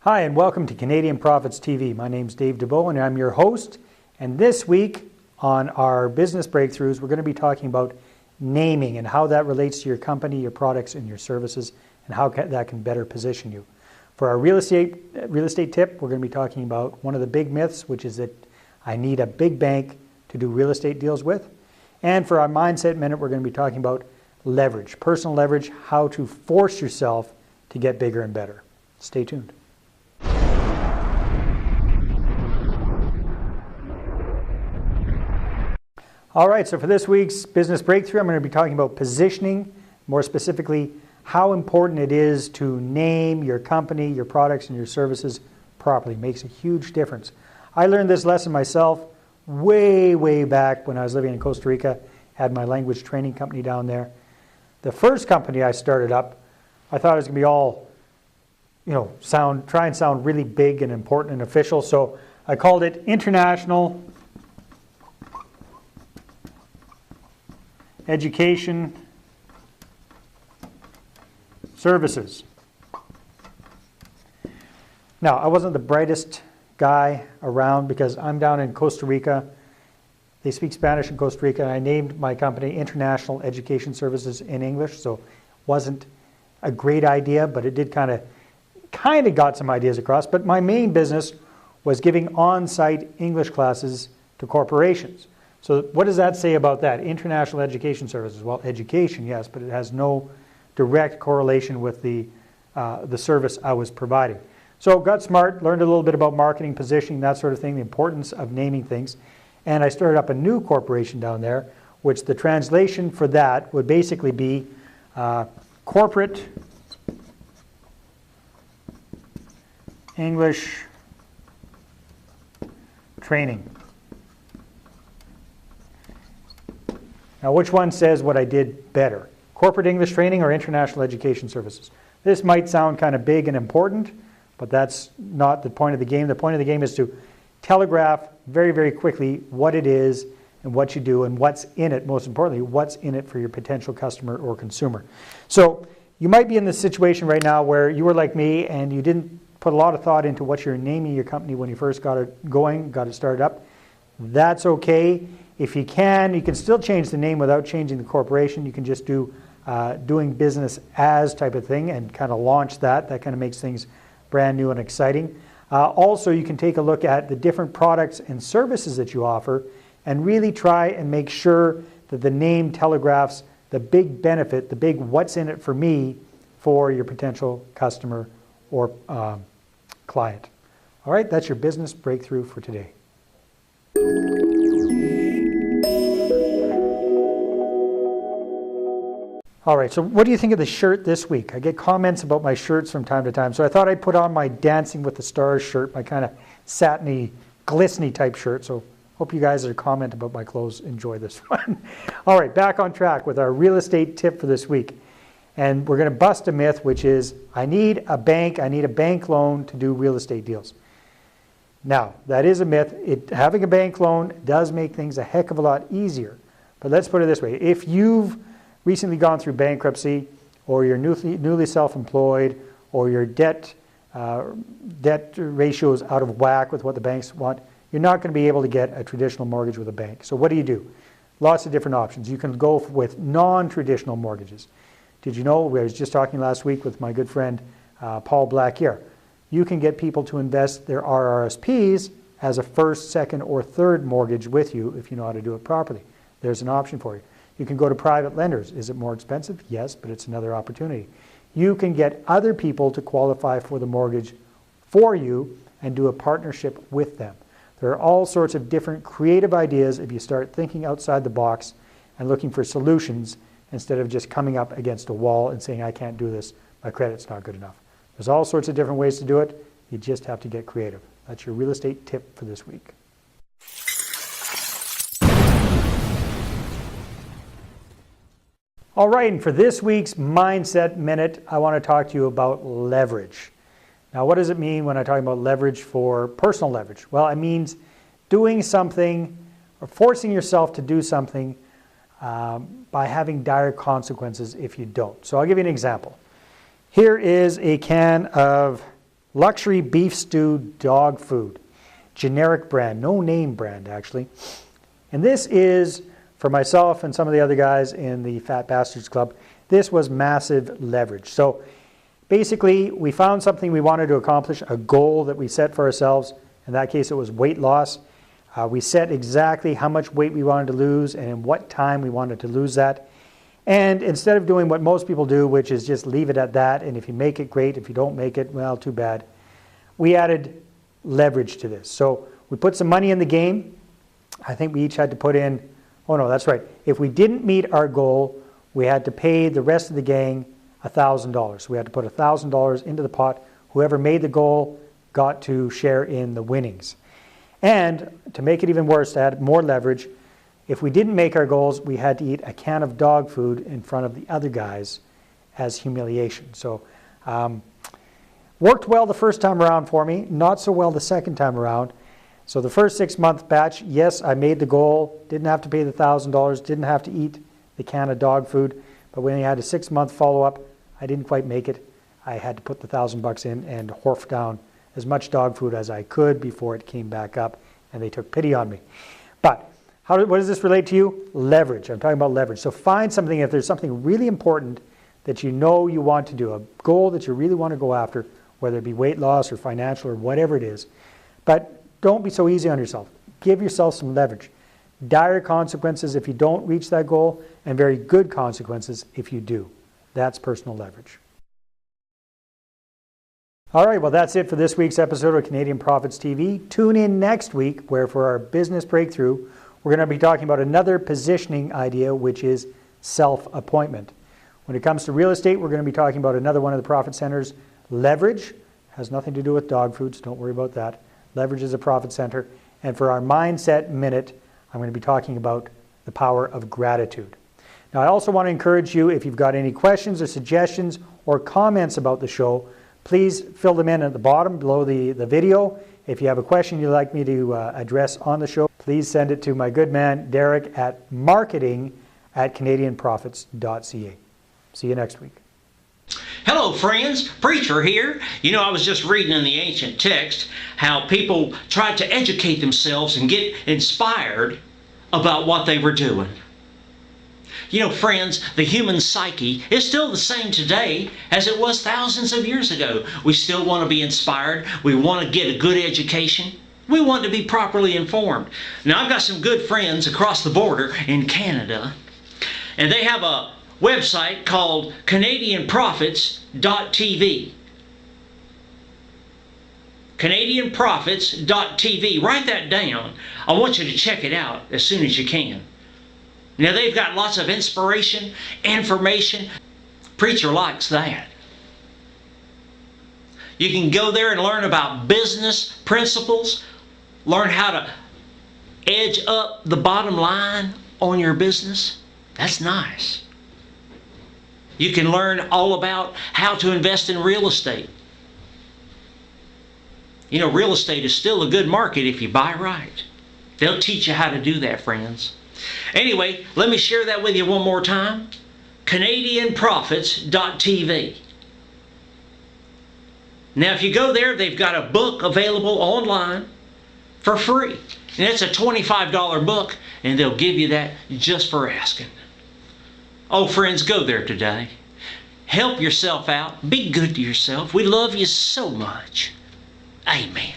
Hi, and welcome to Canadian Profits TV. My name's Dave Dubeau, and I'm your host. And this week on our business breakthroughs, we're going to be talking about naming and how that relates to your company, your products, and your services, and how that can better position you. For our real estate tip, we're going to be talking about one of the big myths, which is that I need a big bank to do real estate deals with. And for our mindset minute, we're going to be talking about leverage, personal leverage, how to force yourself to get bigger and better. Stay tuned. All right, so for this week's business breakthrough, I'm going to be talking about positioning, more specifically, how important it is to name your company, your products, and your services properly. It makes a huge difference. I learned this lesson myself way back when I was living in Costa Rica, had my language training company down there. The first company I started up, I thought it was going to be all, try and sound really big and important and official, so I called it International Education Services. Now, I wasn't the brightest guy around because I'm down in Costa Rica. They speak Spanish in Costa Rica, and I named my company International Education Services in English, so it wasn't a great idea, but it did kind of got some ideas across. But my main business was giving on-site English classes to corporations. So what does that say about that? International Education Services. Well, education, yes, but it has no direct correlation with the service I was providing. So got smart, learned a little bit about marketing, positioning, that sort of thing, the importance of naming things. And I started up a new corporation down there, which the translation for that would basically be Corporate English Training. Now, which one says what I did better? Corporate English Training or International Education Services? This might sound kind of big and important, but that's not the point of the game. The point of the game is to telegraph very quickly what it is and what you do and what's in it, most importantly, what's in it for your potential customer or consumer. So you might be in this situation right now where you were like me and you didn't put a lot of thought into what you're naming your company when you first got it going, got it started up. That's okay. If you can still change the name without changing the corporation. You can just do doing business as type of thing and kind of launch that. That kind of makes things brand new and exciting. Also, you can take a look at the different products and services that you offer and really try and make sure that the name telegraphs the big benefit, the big what's in it for me for your potential customer or client. All right, that's your business breakthrough for today. All right, so what do you think of the shirt this week? I get comments about my shirts from time to time, so I thought I'd put on my Dancing with the Stars shirt, my kind of satiny, glistening type shirt, so hope you guys that comment about my clothes enjoy this one. All right, back on track with our real estate tip for this week. And we're going to bust a myth, which is I need a bank loan to do real estate deals. Now, that is a myth. Having a bank loan does make things a heck of a lot easier. But let's put it this way. If you've recently gone through bankruptcy, or you're newly self-employed, or your debt ratio is out of whack with what the banks want, you're not going to be able to get a traditional mortgage with a bank. So what do? Lots of different options. You can go with non-traditional mortgages. Did you know, I was just talking last week with my good friend Paul Blackier, you can get people to invest their RRSPs as a first, second, or third mortgage with you if you know how to do it properly. There's an option for you. You can go to private lenders. Is it more expensive? Yes, but it's another opportunity. You can get other people to qualify for the mortgage for you and do a partnership with them. There are all sorts of different creative ideas if you start thinking outside the box and looking for solutions instead of just coming up against a wall and saying, I can't do this, my credit's not good enough. There's all sorts of different ways to do it. You just have to get creative. That's your real estate tip for this week. All right, and for this week's Mindset Minute, I want to talk to you about leverage. Now, what does it mean when I talk about leverage for personal leverage? Well, it means doing something or forcing yourself to do something by having dire consequences if you don't. So I'll give you an example. Here is a can of Luxury beef stew dog food. Generic brand, no name brand actually. And this is, for myself and some of the other guys in the Fat Bastards Club, this was massive leverage. So basically, we found something we wanted to accomplish, a goal that we set for ourselves. In that case, it was weight loss. We set exactly how much weight we wanted to lose and in what time we wanted to lose that. And instead of doing what most people do, which is just leave it at that, and if you make it, great. If you don't make it, well, too bad. We added leverage to this. So we put some money in the game. I think we each had to put in, oh no, that's right. If we didn't meet our goal, we had to pay the rest of the gang $1,000. So we had to put $1,000 into the pot. Whoever made the goal got to share in the winnings. And to make it even worse, to add more leverage, if we didn't make our goals, we had to eat a can of dog food in front of the other guys as humiliation. So worked well the first time around for me, not so well the second time around. So the first 6-month batch, yes, I made the goal, didn't have to pay the $1,000, didn't have to eat the can of dog food, but when I had a 6-month follow-up, I didn't quite make it. I had to put the $1,000 in and horf down as much dog food as I could before it came back up, and they took pity on me. But what does this relate to you? Leverage. I'm talking about leverage. So find something, if there's something really important that you know you want to do, a goal that you really want to go after, whether it be weight loss or financial or whatever it is. But don't be so easy on yourself. Give yourself some leverage. Dire consequences if you don't reach that goal, and very good consequences if you do. That's personal leverage. All right, well, that's it for this week's episode of Canadian Profits TV. Tune in next week, where for our business breakthrough, we're going to be talking about another positioning idea, which is self-appointment. When it comes to real estate, we're going to be talking about another one of the profit centers, leverage. Has nothing to do with dog food, so don't worry about that. Leverage is a profit center. And for our Mindset Minute, I'm going to be talking about the power of gratitude. Now, I also want to encourage you, if you've got any questions or suggestions or comments about the show, please fill them in at the bottom below the video. If you have a question you'd like me to address on the show, please send it to my good man, Derek, at marketing@canadianprofits.ca. See you next week. Hello friends, Preacher here. You know, I was just reading in the ancient text how people tried to educate themselves and get inspired about what they were doing. You know, friends, the human psyche is still the same today as it was thousands of years ago. We still want to be inspired. We want to get a good education. We want to be properly informed. Now, I've got some good friends across the border in Canada, and they have a website called CanadianProfits.tv. CanadianProfits.tv. Write that down. I want you to check it out as soon as you can. Now, they've got lots of inspiration, information. Preacher likes that. You can go there and learn about business principles, learn how to edge up the bottom line on your business. That's nice. You can learn all about how to invest in real estate. You know, real estate is still a good market if you buy right. They'll teach you how to do that, friends. Anyway, let me share that with you one more time. CanadianProfits.tv. Now, if you go there, they've got a book available online for free. And it's a $25 book, and they'll give you that just for asking. Oh, friends, go there today. Help yourself out. Be good to yourself. We love you so much. Amen.